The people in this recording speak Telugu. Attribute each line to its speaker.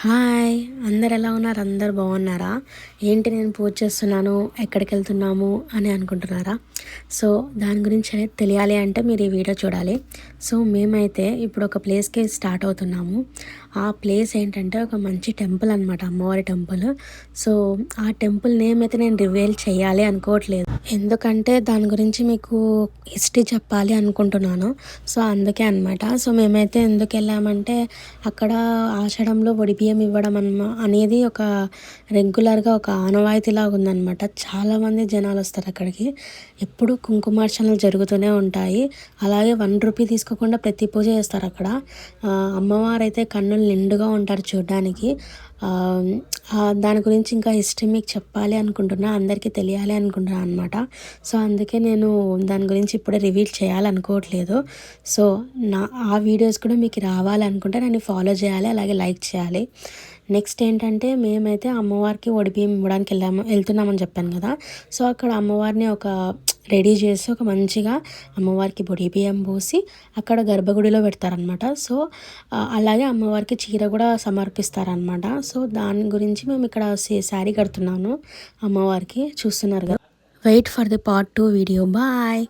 Speaker 1: హాయ్! అందరెలా ఉన్నారు? అందరూ బాగున్నారా? ఏంటి నేను పూజ చేస్తున్నాను, ఎక్కడికెళ్తున్నాము అని అనుకుంటున్నారా? సో, దాని గురించి అనేది తెలియాలి అంటే మీరు ఈ వీడియో చూడాలి. సో, మేమైతే ఇప్పుడు ఒక ప్లేస్‌కి స్టార్ట్ అవుతున్నాము. ఆ ప్లేస్ ఏంటంటే ఒక మంచి టెంపుల్ అనమాట. అమ్మవారి టెంపుల్. సో, ఆ టెంపుల్ నేమ్ అయితే నేను రివీల్ చేయాలి అనుకోవట్లేదు. ఎందుకంటే దాని గురించి మీకు హిస్టరీ చెప్పాలి అనుకుంటున్నాను. సో, అందుకే అనమాట. సో, మేమైతే ఎందుకెళ్ళామంటే అక్కడ ఆషాఢంలో ఒడిబియ్యం ఇవ్వడం అనేది ఒక రెగ్యులర్‌గా ఒక ఆనవాయితీలాగా ఉందనమాట. చాలామంది జనాలొస్తారు అక్కడికి. ఎప్పుడు కుంకుమార్చనలు జరుగుతూనే ఉంటాయి. అలాగే రూ. 1 తీసుకోకుండా ప్రతి పూజ చేస్తారక్కడ. అమ్మవారైతే కన్నులు నిండుగా ఉంటారు చూడ్డానికి. దాని గురించి ఇంకా హిస్టరీ మీకు చెప్పాలి అనుకుంటున్నా. అందరికీ తెలియాలి అనుకుంటున్నా అనమాట. సో, అందుకే నేను దాని గురించి ఇప్పుడే రివీల్ చేయాలనుకోవట్లేదు. సో, ఆ వీడియోస్ కూడా మీకు రావాలనుకుంటే నన్ను ఫాలో చేయాలి. అలాగే లైక్ చేయాలి. నెక్స్ట్ ఏంటంటే మేమైతే అమ్మవారికి ఒడిబియ్యం ఇవ్వడానికి వెళ్తున్నామని చెప్పాను కదా! సో, అక్కడ అమ్మవారిని రెడీ చేసి ఒక మంచిగా అమ్మవారికి ఒడిబియ్యం పోసి అక్కడ గర్భగుడిలో పెడతారనమాట. సో, అలాగే అమ్మవారికి చీర కూడా సమర్పిస్తారనమాట. సో, దాని గురించి మేము ఇక్కడ శారీ కడుతున్నాను అమ్మవారికి. చూస్తున్నారు కదా! Wait for the part 2 video. Bye.